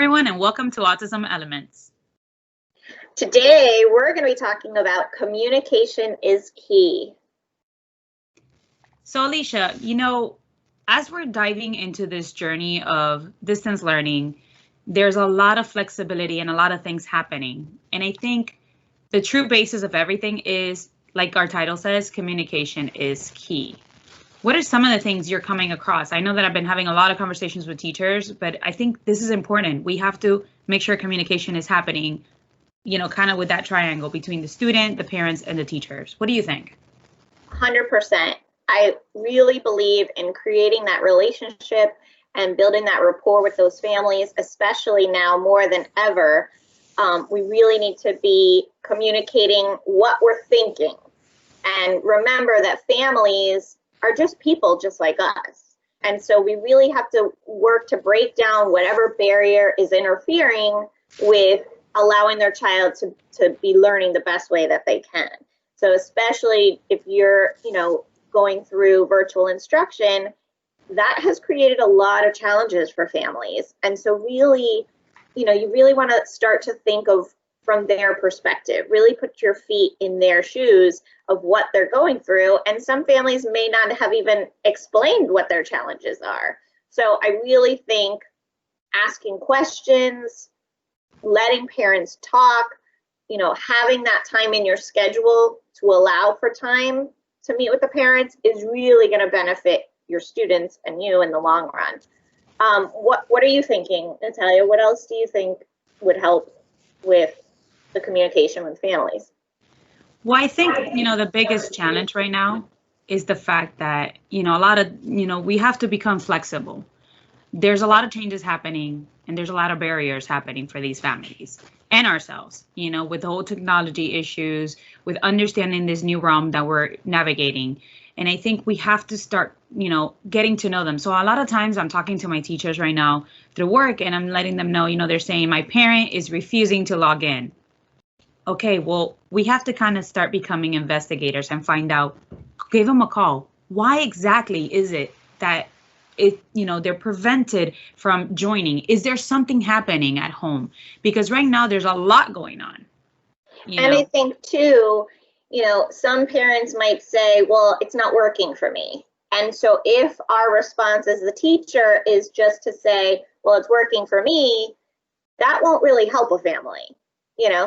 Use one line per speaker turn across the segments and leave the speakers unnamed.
everyone, and welcome to Autism Elements.
Today, we're going to be talking about communication is key.
So, Alicia, as we're diving into this journey of distance learning, there's a lot of flexibility and a lot of things happening. And I think the true basis of everything is, like our title says, communication is key. What are some of the things you're coming across? I know that I've been having a lot of conversations with teachers, but I think this is important. We have to make sure communication is happening, kind of with that triangle between the student, the parents, and the teachers. What do you think?
100%. I really believe in creating that relationship and building that rapport with those families, especially now more than ever. We really need to be communicating what we're thinking. And remember that families are just people just like us. And so we really have to work to break down whatever barrier is interfering with allowing their child to be learning the best way that they can. So especially if you're, going through virtual instruction, that has created a lot of challenges for families. And so really, you really want to start to think of from their perspective, really put your feet in their shoes of what they're going through. And some families may not have even explained what their challenges are. So I really think asking questions, letting parents talk, having that time in your schedule to allow for time to meet with the parents is really going to benefit your students and you in the long run. What are you thinking, Natalia? What else do you think would help with the communication with families?
Well, I think, the biggest challenge right now is the fact that, a lot of, we have to become flexible. There's a lot of changes happening and there's a lot of barriers happening for these families and ourselves, with the whole technology issues, with understanding this new realm that we're navigating. And I think we have to start, getting to know them. So a lot of times I'm talking to my teachers right now through work and I'm letting them know, they're saying my parent is refusing to log in. Okay, well, we have to kind of start becoming investigators and find out, give them a call. Why exactly is it that they're prevented from joining? Is there something happening at home? Because right now there's a lot going on.
And I think too, some parents might say, well, it's not working for me. And so if our response as the teacher is just to say, well, it's working for me, that won't really help a family.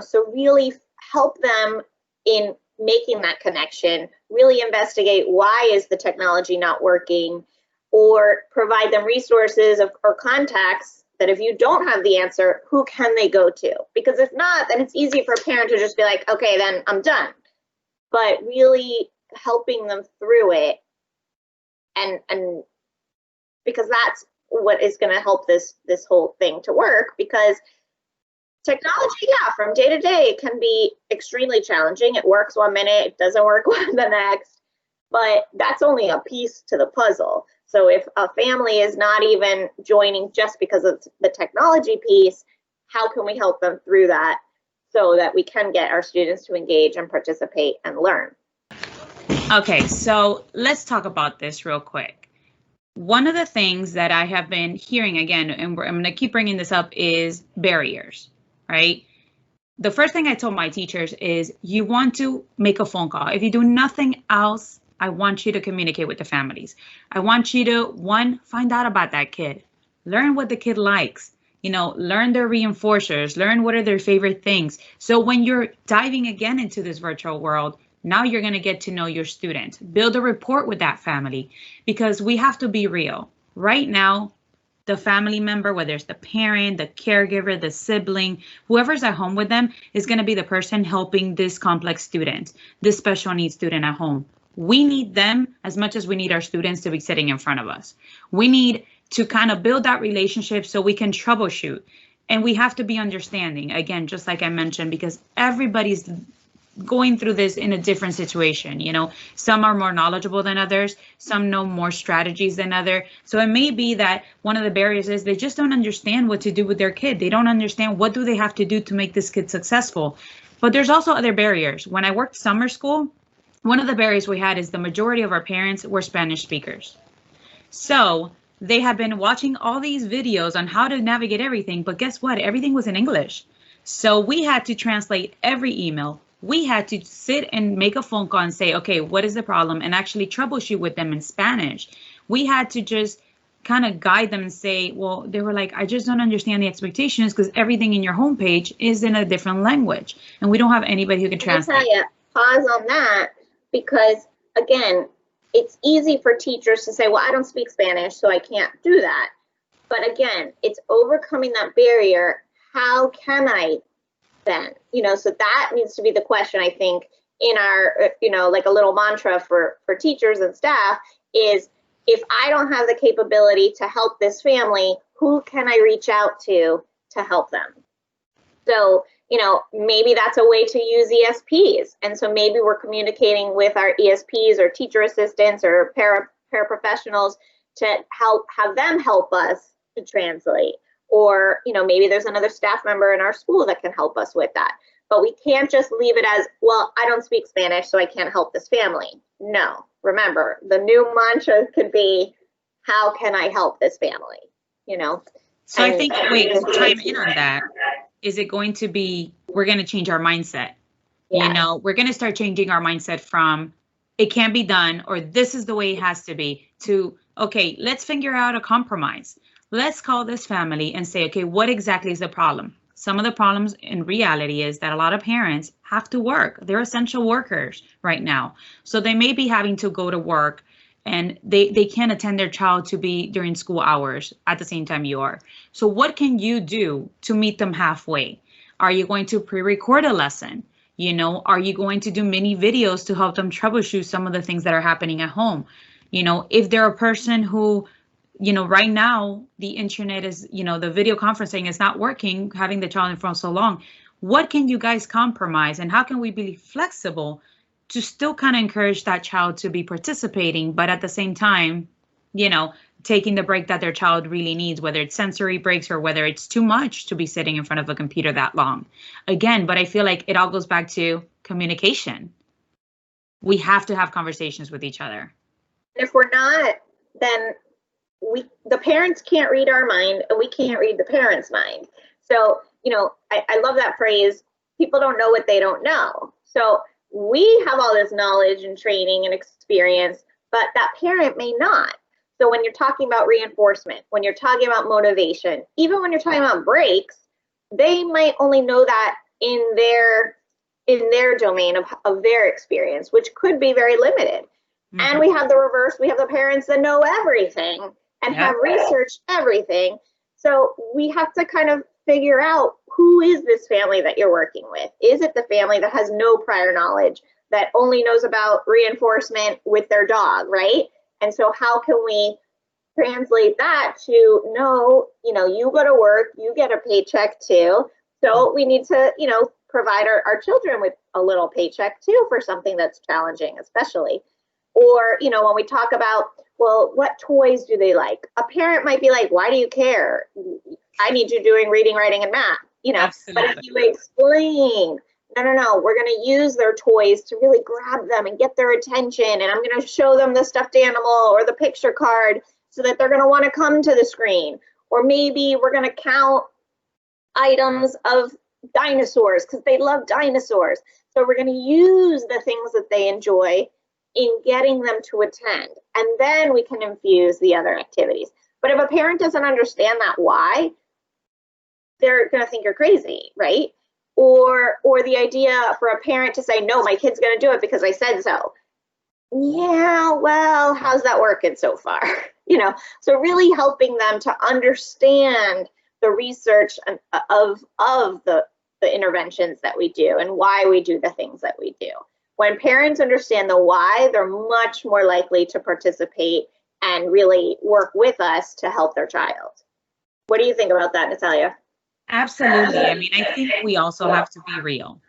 So really help them in making that connection, really investigate why is the technology not working, or provide them resources or contacts that if you don't have the answer, who can they go to? Because if not, then it's easy for a parent to just be like, okay, then I'm done. But really helping them through it, and because that's what is going to help this whole thing to work, because technology, from day to day, it can be extremely challenging. It works one minute, it doesn't work the next, but that's only a piece to the puzzle. So if a family is not even joining just because of the technology piece, how can we help them through that so that we can get our students to engage and participate and learn?
Okay, so let's talk about this real quick. One of the things that I have been hearing again, and I'm going to keep bringing this up, is barriers. Right? The first thing I told my teachers is you want to make a phone call. If you do nothing else, I want you to communicate with the families. I want you to, one, find out about that kid, learn what the kid likes, learn their reinforcers, learn what are their favorite things. So when you're diving again into this virtual world, now you're going to get to know your student, build a rapport with that family, because we have to be real. Right now, the family member, whether it's the parent, the caregiver, the sibling, whoever's at home with them is going to be the person helping this complex student, this special needs student at home. We need them as much as we need our students to be sitting in front of us. We need to kind of build that relationship so we can troubleshoot. And we have to be understanding, again, just like I mentioned, because everybody's going through this in a different situation. Some are more knowledgeable than others, some know more strategies than others. So it may be that one of the barriers is they just don't understand what to do with their kid. They don't understand what do they have to do to make this kid successful. But there's also other barriers. When I worked summer school, one of the barriers we had is the majority of our parents were Spanish speakers. So They had been watching all these videos on how to navigate everything, but guess what? Everything was in English. So we had to translate every email. We had to sit and make a phone call and say, okay, what is the problem? And actually troubleshoot with them in Spanish. We had to just kind of guide them and say, well, they were like, I just don't understand the expectations because everything in your homepage is in a different language and we don't have anybody who can translate.
I'll tell you, pause on that, because again, it's easy for teachers to say, well, I don't speak Spanish, so I can't do that. But again, it's overcoming that barrier. How can I then? So that needs to be the question, I think, in our, like a little mantra for teachers and staff is, if I don't have the capability to help this family, who can I reach out to help them? So, maybe that's a way to use ESPs. And so maybe we're communicating with our ESPs or teacher assistants or paraprofessionals to have them help us to translate. Or, maybe there's another staff member in our school that can help us with that. But we can't just leave it as, well, I don't speak Spanish, so I can't help this family. No, remember, the new mantra could be, how can I help this family?
So I think, wait, to chime in on that, is it going to be, we're going to change our mindset? Yeah. We're going to start changing our mindset from, it can't be done, or this is the way it has to be, to, okay, let's figure out a compromise. Let's call this family and say, okay, what exactly is the problem? Some of the problems in reality is that a lot of parents have to work. They're essential workers right now. So they may be having to go to work and they can't attend their child to be during school hours at the same time you are. So what can you do to meet them halfway? Are you going to pre-record a lesson? Are you going to do mini videos to help them troubleshoot some of the things that are happening at home? If they're a person who, right now the internet is, the video conferencing is not working, having the child in front so long, what can you guys compromise and how can we be flexible to still kind of encourage that child to be participating, but at the same time, taking the break that their child really needs, whether it's sensory breaks or whether it's too much to be sitting in front of a computer that long. Again, but I feel like it all goes back to communication. We have to have conversations with each other.
If we're not, then the parents can't read our mind and we can't read the parents' mind. So, I love that phrase, people don't know what they don't know. So we have all this knowledge and training and experience, but that parent may not. So when you're talking about reinforcement, when you're talking about motivation, even when you're talking about breaks, they might only know that in their domain of their experience, which could be very limited. Mm-hmm. And we have the reverse. We have the parents that know everything and have researched everything. So we have to kind of figure out, who is this family that you're working with? Is it the family that has no prior knowledge, that only knows about reinforcement with their dog, right? And so how can we translate that to, no, you go to work, you get a paycheck too. So we need to, provide our children with a little paycheck too for something that's challenging, especially. Or, when we talk about, well, what toys do they like? A parent might be like, why do you care? I need you doing reading, writing, and math, Absolutely. But if you explain, no, we're going to use their toys to really grab them and get their attention. And I'm going to show them the stuffed animal or the picture card so that they're going to want to come to the screen. Or maybe we're going to count items of dinosaurs because they love dinosaurs. So we're going to use the things that they enjoy in getting them to attend. And then we can infuse the other activities. But if a parent doesn't understand that why, they're going to think you're crazy, right? Or the idea for a parent to say, no, my kid's going to do it because I said so. Yeah, well, how's that working so far? So really helping them to understand the research of the interventions that we do and why we do the things that we do. When parents understand the why, they're much more likely to participate and really work with us to help their child. What do you think about that, Natalia?
Absolutely. I mean, I think we also have to be real.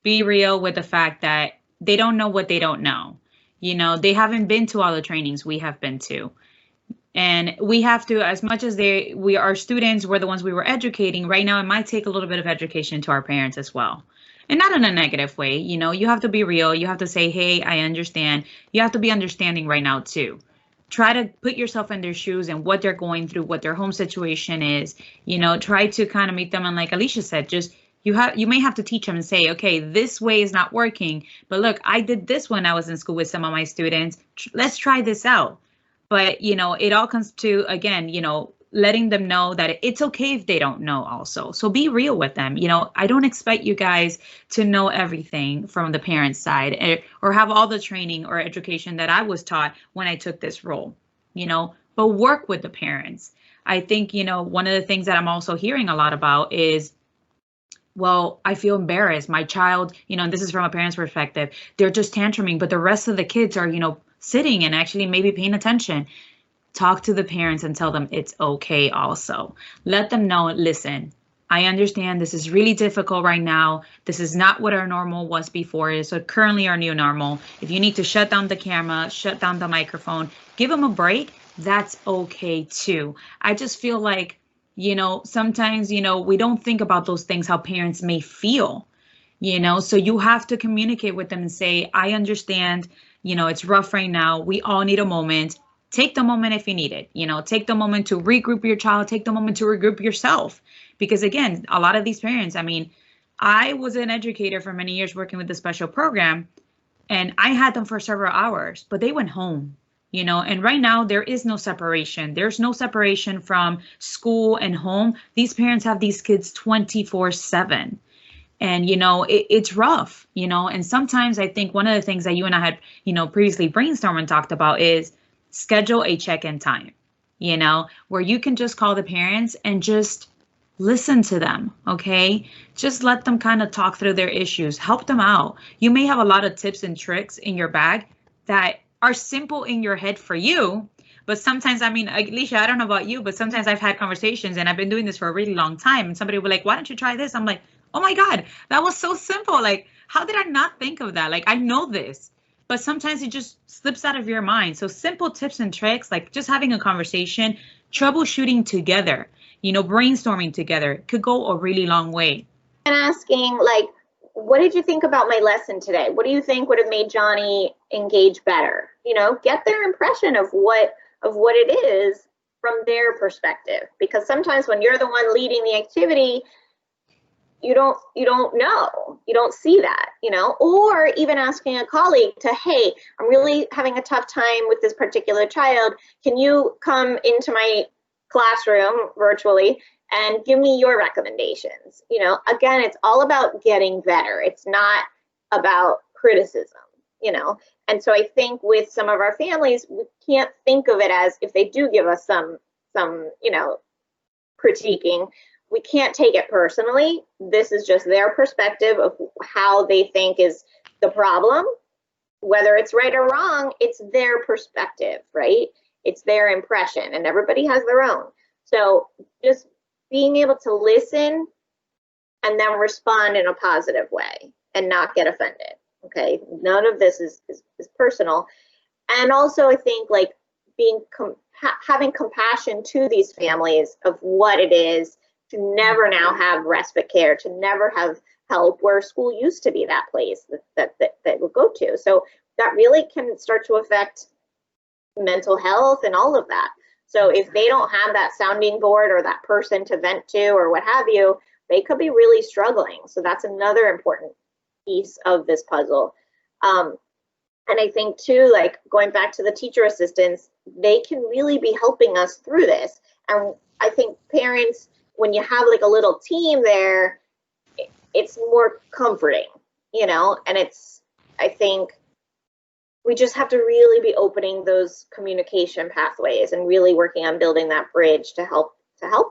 Be real with the fact that they don't know what they don't know. They haven't been to all the trainings we have been to. And we have to, as much as we are students, we're the ones we were educating. Right now, it might take a little bit of education to our parents as well. And not in a negative way. You have to be real. You have to say, hey, I understand. You have to be understanding right now, too. try to put yourself in their shoes and what they're going through, what their home situation is. Try to kind of meet them. And like Alicia said, just you may have to teach them and say, okay, this way is not working, but look, I did this when I was in school with some of my students. Let's try this out. But it all comes to, again, letting them know that it's okay if they don't know also. So be real with them. I don't expect you guys to know everything from the parent side or have all the training or education that I was taught when I took this role, but work with the parents. I think, one of the things that I'm also hearing a lot about is, well, I feel embarrassed. My child, and this is from a parent's perspective, they're just tantruming, but the rest of the kids are, sitting and actually maybe paying attention. Talk to the parents and tell them it's okay also. Let them know, listen, I understand this is really difficult right now. This is not what our normal was before. So currently our new normal. If you need to shut down the camera, shut down the microphone, give them a break. That's okay too. I just feel like, sometimes, we don't think about those things, how parents may feel, so you have to communicate with them and say, I understand, it's rough right now. We all need a moment. Take the moment if you need it, take the moment to regroup your child, take the moment to regroup yourself. Because again, a lot of these parents, I was an educator for many years working with the special program, and I had them for several hours, but they went home, and right now there is no separation. There's no separation from school and home. These parents have these kids 24/7. And, it's rough, and sometimes I think one of the things that you and I had, previously brainstormed and talked about is schedule a check-in time, where you can just call the parents and just listen to them. Okay. Just let them kind of talk through their issues, help them out. You may have a lot of tips and tricks in your bag that are simple in your head for you. But sometimes, Alicia, I don't know about you, but sometimes I've had conversations and I've been doing this for a really long time. And somebody will be like, why don't you try this? I'm like, oh my God, that was so simple. Like, how did I not think of that? Like, I know this, but sometimes it just slips out of your mind. So simple tips and tricks, like just having a conversation, troubleshooting together, brainstorming together could go a really long way.
And asking, like, what did you think about my lesson today? What do you think would have made Johnny engage better? Get their impression of what it is from their perspective. Because sometimes when you're the one leading the activity, you don't know, you don't see that, or even asking a colleague to, hey, I'm really having a tough time with this particular child. Can you come into my classroom virtually and give me your recommendations? Again, it's all about getting better. It's not about criticism, and so I think with some of our families, we can't think of it as, if they do give us some critiquing, we can't take it personally. This is just their perspective of how they think is the problem. Whether it's right or wrong, it's their perspective, right? It's their impression, and everybody has their own. So just being able to listen and then respond in a positive way and not get offended, okay? None of this is personal. And also I think, like, having compassion to these families of what it is to never now have respite care, to never have help, where school used to be that place that we'll go to. So that really can start to affect mental health and all of that. So if they don't have that sounding board or that person to vent to or what have you, they could be really struggling. So that's another important piece of this puzzle. And I think too, like, going back to the teacher assistants, they can really be helping us through this. And I think parents, when you have like a little team there, it's more comforting, and I think we just have to really be opening those communication pathways and really working on building that bridge to help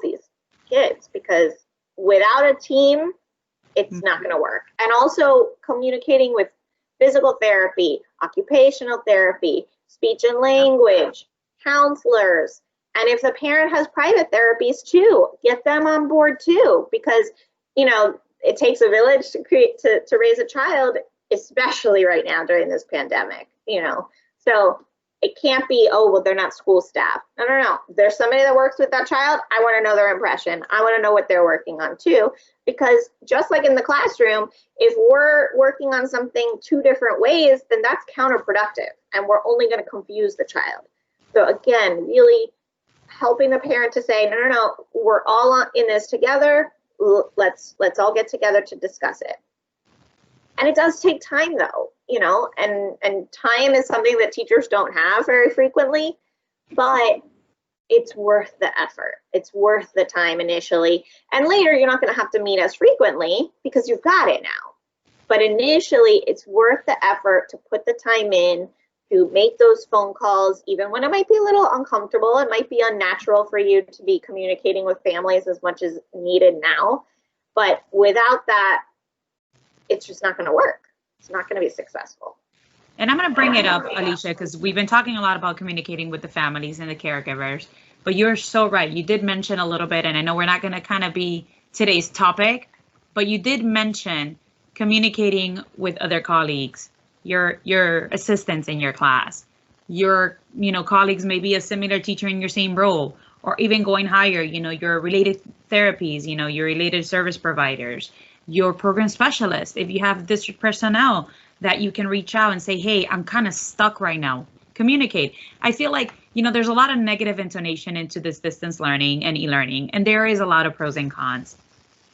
these kids, because without a team, it's not going to work. And also communicating with physical therapy, occupational therapy, speech and language, counselors. And if the parent has private therapies too, get them on board too, because, it takes a village to raise a child, especially right now during this pandemic, So it can't be, oh, well, they're not school staff. No. There's somebody that works with that child. I want to know their impression. I want to know what they're working on too, because just like in the classroom, if we're working on something two different ways, then that's counterproductive and we're only going to confuse the child. So again, really helping the parent to say, no, we're all in this together. Let's all get together to discuss it. And it does take time though, you know, and time is something that teachers don't have very frequently, but it's worth the effort. It's worth the time initially. And later you're not going to have to meet as frequently because you've got it now. But initially it's worth the effort to put the time in to make those phone calls, even when it might be a little uncomfortable. It might be unnatural for you to be communicating with families as much as needed now. But without that, it's just not going to work. It's not going to be successful.
And I'm going to bring it up, Alicia, because we've been talking a lot about communicating with the families and the caregivers, but you're so right. You did mention a little bit, and I know we're not going to kind of be today's topic, but you did mention communicating with other colleagues, your assistants in your class, your, you know, colleagues, maybe a similar teacher in your same role, or even going higher, you know, your related therapies, you know, your related service providers, your program specialist, if you have district personnel that you can reach out and say, hey, I'm kind of stuck right now. Communicate. I feel like, you know, there's a lot of negative intonation into this distance learning and e-learning, and there is a lot of pros and cons.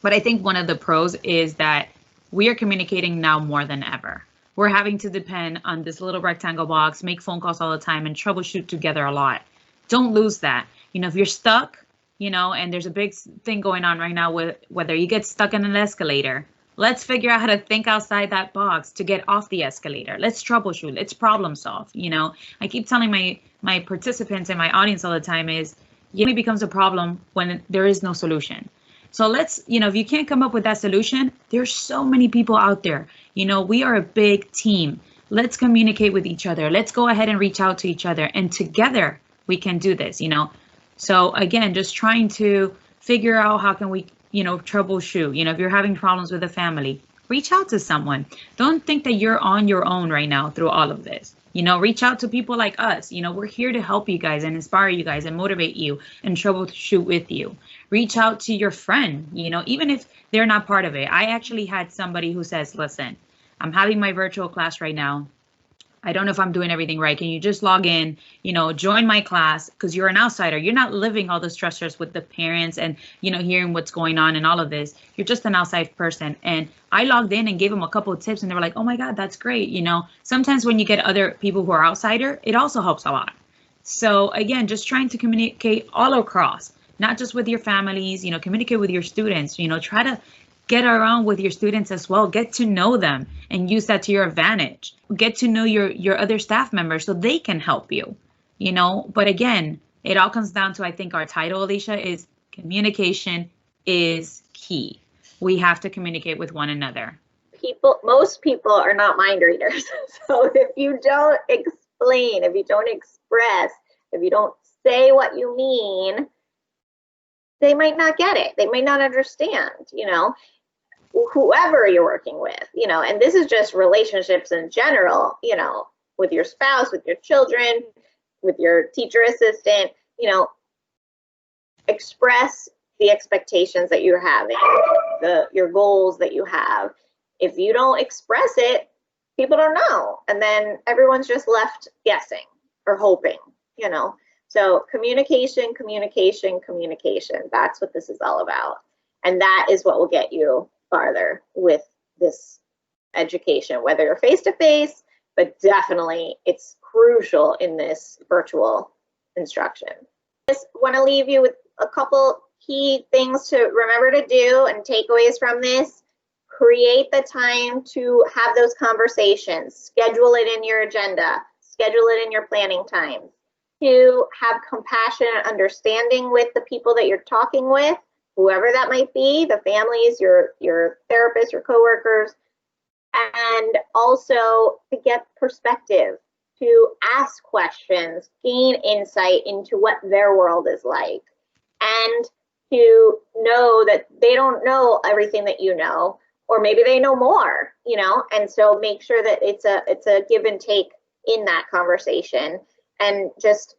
But I think one of the pros is that we are communicating now more than ever. We're having to depend on this little rectangle box, make phone calls all the time, and troubleshoot together a lot. Don't lose that. You know, if you're stuck, you know, and there's a big thing going on right now with whether you get stuck in an escalator, let's figure out how to think outside that box to get off the escalator. Let's troubleshoot. Let's problem solve. You know, I keep telling my participants and my audience all the time is, it only becomes a problem when there is no solution. So let's, you know, if you can't come up with that solution, there's so many people out there. You know, we are a big team. Let's communicate with each other. Let's go ahead and reach out to each other, and together we can do this, you know. So again, just trying to figure out how can we, you know, troubleshoot. You know, if you're having problems with a family, reach out to someone. Don't think that you're on your own right now through all of this. You know, reach out to people like us. You know, we're here to help you guys and inspire you guys and motivate you and troubleshoot with you. Reach out to your friend, you know, even if they're not part of it. I actually had somebody who says, listen, I'm having my virtual class right now. I don't know if I'm doing everything right. Can you just log in, you know, join my class, because you're an outsider. You're not living all the stressors with the parents and, you know, hearing what's going on and all of this. You're just an outside person. And I logged in and gave them a couple of tips, and they were like, oh my God, that's great. You know, sometimes when you get other people who are outsider, it also helps a lot. So again, just trying to communicate all across, not just with your families, you know, communicate with your students, you know, try to get around with your students as well. Get to know them and use that to your advantage. Get to know your other staff members so they can help you, you know. But again, it all comes down to, I think our title, Alicia, is communication is key. We have to communicate with one another.
Most people are not mind readers. So if you don't explain, if you don't express, if you don't say what you mean, they might not get it. They might not understand, you know, whoever you're working with, you know, and this is just relationships in general, you know, with your spouse, with your children, with your teacher assistant, you know, express the expectations that you're having, your goals that you have. If you don't express it, people don't know. And then everyone's just left guessing or hoping, you know. So communication, communication, communication. That's what this is all about. And that is what will get you farther with this education, whether you're face-to-face, but definitely it's crucial in this virtual instruction. Just want to leave you with a couple key things to remember to do and takeaways from this. Create the time to have those conversations. Schedule it in your agenda. Schedule it in your planning time. To have compassion and understanding with the people that you're talking with, whoever that might be, the families, your therapists, your coworkers, and also to get perspective, to ask questions, gain insight into what their world is like, and to know that they don't know everything that you know, or maybe they know more, you know, and so make sure that it's a give and take in that conversation, and just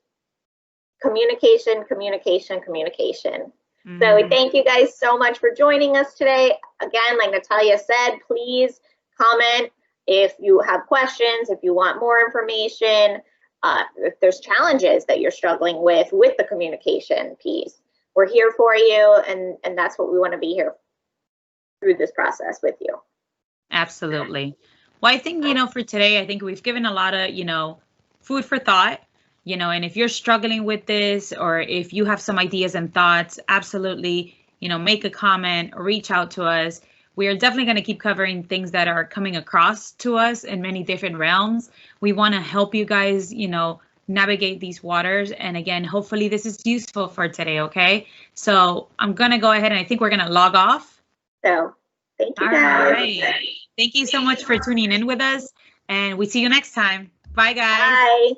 communication, communication, communication. Mm-hmm. So we thank you guys so much for joining us today. Again, like Natalia said, please comment if you have questions, if you want more information. if there's challenges that you're struggling with the communication piece, we're here for you, and that's what we want to be here through this process with you.
Absolutely. Well, I think, for today, I think we've given a lot of, food for thought, and if you're struggling with this, or if you have some ideas and thoughts, absolutely, make a comment, reach out to us. We are definitely going to keep covering things that are coming across to us in many different realms. We want to help you guys, navigate these waters. And again, hopefully this is useful for today, okay? So I'm going to go ahead and I think we're going to log off.
So thank you guys.
All right. Thank you so much for tuning in with us. And we see you next time. Bye, guys.
Bye.